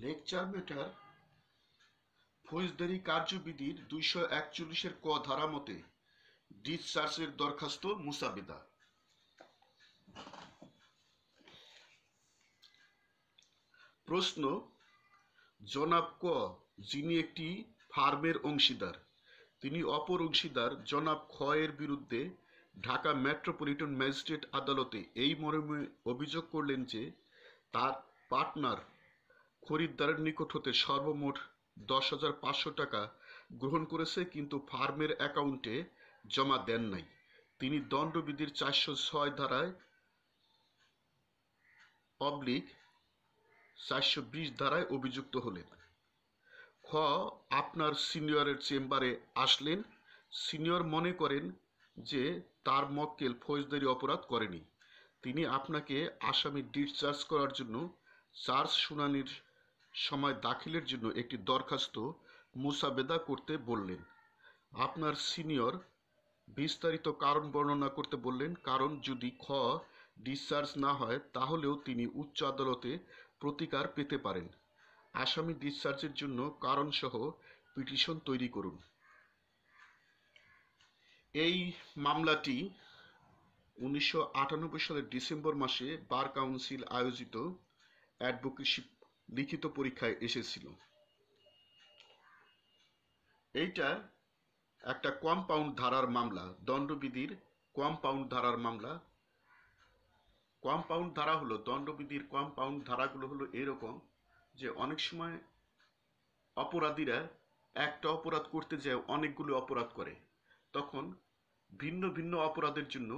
Lecture matter ফৌজদারি কার্যবিধির 241-এর ক ধারা মতে ডিসচার্জের দরখাস্ত মুসাবেদা। প্রশ্ন: জনাব ক, যিনি একটি ফার্মের অংশীদার, তিনি অপর অংশীদার জনাব খ এর বিরুদ্ধে ঢাকা মেট্রোপলিটন ম্যাজিস্ট্রেট আদালতে এই মর্মে অভিযোগ করলেন যে তার পার্টনার খরিদ্দারের নিকট হতে সর্বমোট 10,500 টাকা গ্রহণ করেছে, কিন্তু ফার্মের অ্যাকাউন্টে জমা দেন নাই। তিনি দণ্ডবিধির 406 ধারায় অবলিক 420 ধারায় অভিযুক্ত হলেন। খ, আপনার সিনিয়রের চেম্বারে আসলেন। সিনিয়র মনে করেন যে তার মক্কেল ফৌজদারি অপরাধ করেনি। তিনি আপনাকে আসামি ডিসচার্জ করার জন্য চার্জ শুনানির সময় দাখিলের জন্য একটি দরখাস্ত মুসাবেদা করতে বললেন। আপনার সিনিয়র বিস্তারিত কারণ বর্ণনা করতে বললেন। কারণ যদি খ ডিসচার্জ না হয় তাহলেও তিনি উচ্চ আদালতে প্রতিকার পেতে পারেন। আসামি ডিসচার্জের জন্য কারণসহ পিটিশন তৈরি করুন। এই মামলাটি 1998 সালের ডিসেম্বর মাসে বার কাউন্সিল আয়োজিত অ্যাডভোকেসি লিখিত পরীক্ষায় এসেছিল। এইটা একটা কম্পাউন্ড ধারার মামলা, দণ্ডবিধির কম্পাউন্ড ধারার মামলা। কম্পাউন্ড ধারা হলো, দণ্ডবিধির কম্পাউন্ড ধারাগুলো হলো এরকম যে অনেক সময় অপরাধীরা একটা অপরাধ করতে যায় অনেকগুলো অপরাধ করে, তখন ভিন্ন ভিন্ন অপরাধের জন্য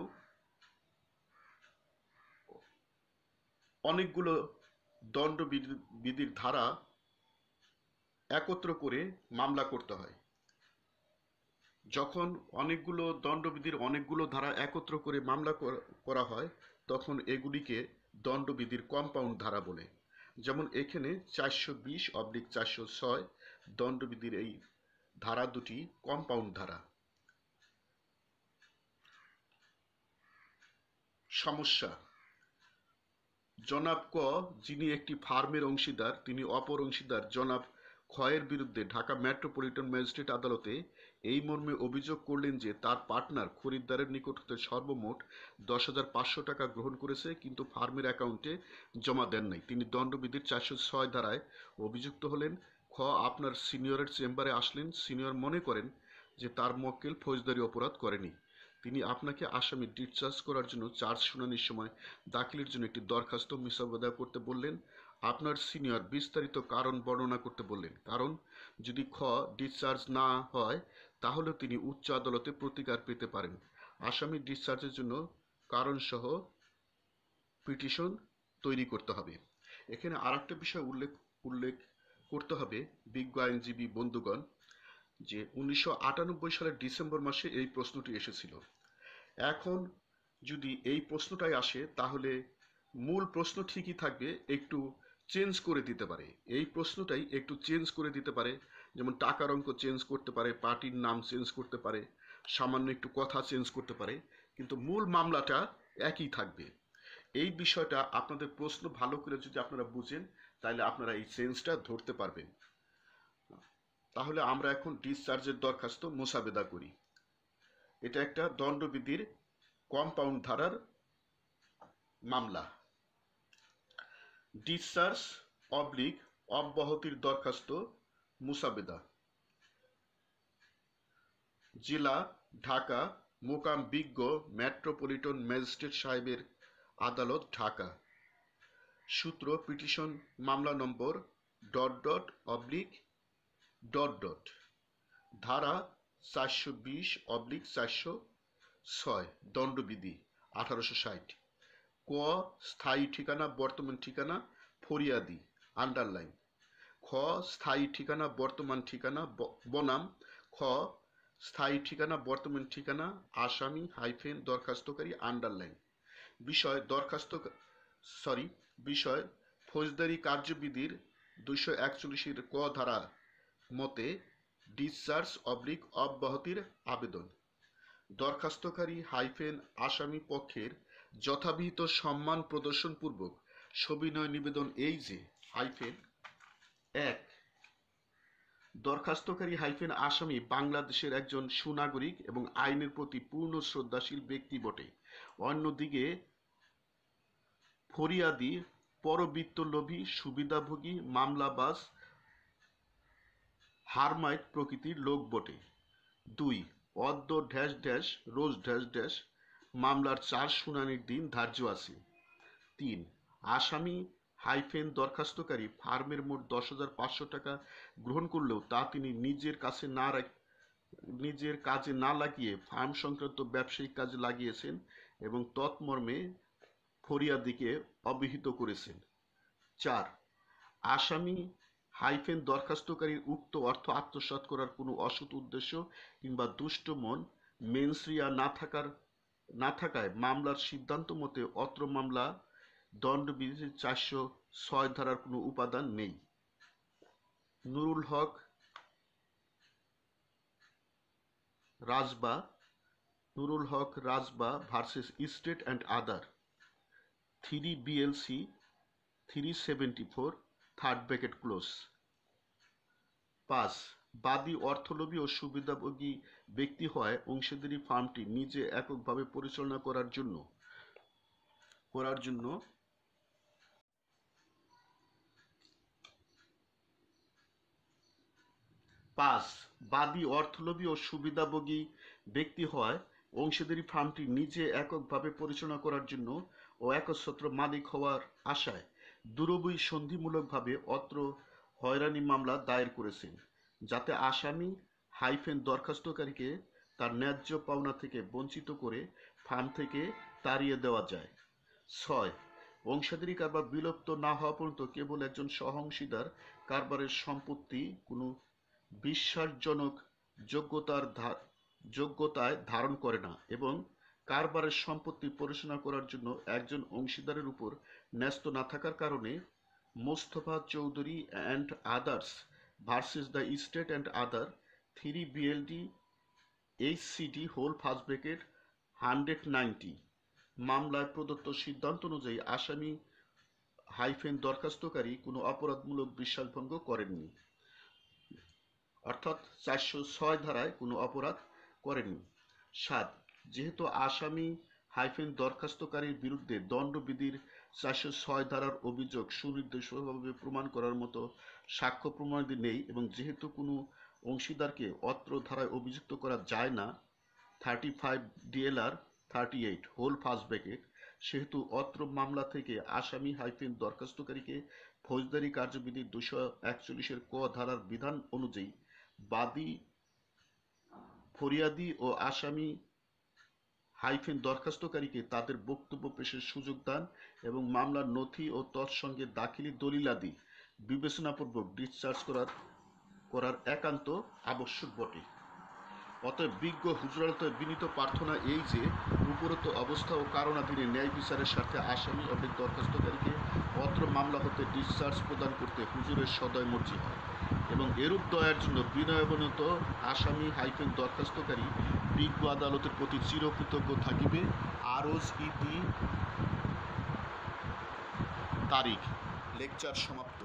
অনেকগুলো দণ্ডবিধির ধারা একত্র করে মামলা করতে হয়। যখন অনেকগুলো দণ্ডবিধির অনেকগুলো ধারা একত্র করে মামলা করা হয় তখন এগুলিকে দণ্ডবিধির কম্পাউন্ড ধারা বলে। যেমন এখানে 420/406 দণ্ডবিধির এই ধারা দুটি কম্পাউন্ড ধারা। সমস্যা: জনাব ক, যিনি একটি ফার্মের অংশীদার, তিনি অপর অংশীদার জনাব খ এর বিরুদ্ধে ঢাকা মেট্রোপলিটন ম্যাজিস্ট্রেট আদালতে এই মর্মে অভিযোগ করলেন যে তার পার্টনার খরিদ্দারের নিকট হতে সর্বমোট 10,500 টাকা গ্রহণ করেছে, কিন্তু ফার্মের অ্যাকাউন্টে জমা দেন নাই। তিনি দণ্ডবিধির 406 ধারায় অভিযুক্ত হলেন। খ, আপনার সিনিয়রের চেম্বারে আসলেন। সিনিয়র মনে করেন যে তার মক্কেল ফৌজদারি অপরাধ করেনি। তিনি আপনাকে আসামি ডিসচার্জ করার জন্য চার্জ শুনানির সময় দাখিলের জন্য একটি দরখাস্ত মুসাবেদা করতে বললেন। আপনার সিনিয়র বিস্তারিত কারণ বর্ণনা করতে বললেন। কারণ যদি খ ডিসচার্জ না হয় তাহলে তিনি উচ্চ আদালতে প্রতিকার পেতে পারেন। আসামি ডিসচার্জের জন্য কারণসহ পিটিশন তৈরি করতে হবে। এখানে আর একটা বিষয় উল্লেখ করতে হবে বিজ্ঞ আইনজীবী বন্ধুগণ, যে 1998 সালের ডিসেম্বর মাসে এই প্রশ্নটি এসেছিল। এখন যদি এই প্রশ্নটাই আসে তাহলে মূল প্রশ্ন ঠিকই থাকবে, একটু চেঞ্জ করে দিতে পারে। এই প্রশ্নটাই একটু চেঞ্জ করে দিতে পারে, যেমন টাকার অঙ্ক চেঞ্জ করতে পারে, পার্টির নাম চেঞ্জ করতে পারে, সামান্য একটু কথা চেঞ্জ করতে পারে, কিন্তু মূল মামলাটা একই থাকবে। এই বিষয়টা আপনাদের প্রশ্ন ভালো করে যদি আপনারা বুঝেন তাহলে আপনারা এই চেঞ্জটা ধরতে পারবেন। তাহলে আমরা এখন ডিসচার্জের দরখাস্ত মোসাবেদা করি। এটা একটা দণ্ডবিধির কম্পাউন্ড ধারার মামলা। ডিসচার্জ অবলিক অব্যাহতির দরখাস্ত মুসাবেদা। জেলা ঢাকা, মোকাম বিজ্ঞ মেট্রোপলিটন ম্যাজিস্ট্রেট সাহেবের আদালত ঢাকা। সূত্র পিটিশন মামলা নম্বর ... ধারা 420/406 দণ্ডবিধি 1860। ক, স্থায়ী ঠিকানা বর্তমান ঠিকানা ফরিয়াদি আন্ডারলাইন। খ, স্থায়ী ঠিকানা বর্তমান ঠিকানা বনাম। খ, স্থায়ী ঠিকানা বর্তমান ঠিকানা আসামি দরখাস্তকারী আন্ডারলাইন। বিষয় ফৌজদারি কার্যবিধির 241 ক ধারা মতে ডিসচার্জ অব্যাহতির আবেদন। দরখাস্তকারী আসামি পক্ষের যথাবিহিত সম্মান প্রদর্শনপূর্বক সবিনয় নিবেদন এই যে এক, দরখাস্তকারী আসামি বাংলাদেশের একজন সুনাগরিক এবং আইনের প্রতি পূর্ণ শ্রদ্ধাশীল ব্যক্তি বটে। অন্যদিকে ফরিয়াদি পরবিত্তলোভী, সুবিধাভোগী, মামলাবাজ, হারমাইট প্রকৃতির লোক বটে। দুই, অদ্য ড্যাশ ড্যাশ রোজ ড্যাশ ড্যাশ মামলার 4 শুনানির দিন ধার্য আছে। তিন, আসামি দরখাস্তকারী ফার্মের মোট 10,500 টাকা গ্রহণ করলেও তা তিনি নিজের কাজে না লাগিয়ে ফার্ম সংক্রান্ত ব্যবসায়িক কাজে লাগিয়েছেন এবং তৎমর্মে ফরিয়াদিকে অবহিত করেছেন। 4, আসামি দরখাস্তকারীর উক্ত অর্থ আত্মসাৎ করার কোনো অসৎ উদ্দেশ্য কিংবা দুষ্ট মন মেনসরিয়া না থাকায় মামলার সিদ্ধান্ত মতে অত্র মামলা দণ্ডবিধির 406 ধারার কোনো উপাদান নেই। নুরুল হক রাজবা versus state and other 3 BLC 374 third bracket close. 5, বাদী অর্থলোভী ও সুবিধাভোগী ব্যক্তি হওয়ায় অংশীদারি ফার্মটি নিজে এককভাবে পরিচালনা করার জন্য 5, বাদী অর্থলোভী ও সুবিধাভোগী ব্যক্তি হওয়ায় অংশীদারি ফার্মটি নিজে এককভাবে পরিচালনা করার জন্য ও একচ্ছত্র মালিক হওয়ার আশায় দুরবই সন্ধিমূলকভাবে অত্র হয়রানি মামলা দায়ের করেছেন, যাতে আসামি দরখাস্তকারীকে তার ন্যায্য পাওনা থেকে বঞ্চিত করে ফার্ম থেকে তাড়িয়ে দেওয়া যায়। 6, অংশীদারি কারবার বিলুপ্ত না হওয়া পর্যন্ত কেবল একজন সহ-অংশীদার কারবারের সম্পত্তি কোনো বিশ্বাসজনক যোগ্যতায় ধারণ করে না এবং কারবারের সম্পত্তি পরিচালনা করার জন্য একজন অংশীদারের উপর ন্যস্ত না থাকার কারণে Mostafa Chowdhury and others versus the state and other 3 BLD HCD whole first bracket 190 মামলায় প্রদত্ত সিদ্ধান্ত অনুযায়ী আসামি দরখাস্তকারী কোনো অপরাধমূলক বিশ্বাসভঙ্গ করেননি, অর্থাৎ 406 ধারায় কোনো অপরাধ করেননি। 7, যেহেতু আসামি দরখাস্তকারীর বিরুদ্ধে দণ্ডবিধির 406 ধারার অভিযোগ সুনির্দিষ্টভাবে প্রমাণ করার মতো সাক্ষ্য প্রমাণাদি নেই এবং যেহেতু কোনো অংশীদারকে অত্র ধারায় অভিযুক্ত করা যায় না 35 DLR 38 হোল ফার্স্ট ব্র্যাকেট, সেহেতু অত্র মামলা থেকে আসামি দরখাস্তকারীকে ফৌজদারি কার্যবিধি 241 ক ধারার বিধান অনুযায়ী বাদী, ফরিয়াদি ও আসামি দরখাস্তকারীকে তাদের বক্তব্য পেশের সুযোগ দান এবং মামলার নথি ও তৎসঙ্গে দাখিলি দলিলাদি বিবেচনাপূর্বক ডিসচার্জ করার একান্ত আবশ্যক বটে। অতএব বিজ্ঞ হুজুর আদালতের বিনীত প্রার্থনা এই যে উপরোক্ত অবস্থা ও কারণাধীনে ন্যায় বিচারের স্বার্থে আসামি এবং দরখাস্তকারীকে অত্র মামলা হতে ডিসচার্জ প্রদান করতে হুজুরের সদয় মর্জি হয় এবং এরূপ দয়ার জন্য বিনয়াবনত আসামি দরখাস্তকারী বিজ্ঞ আদালতের প্রতি চিরকৃতজ্ঞ থাকিবে। আরজ ইতি তারিখ। লেকচার সমাপ্ত।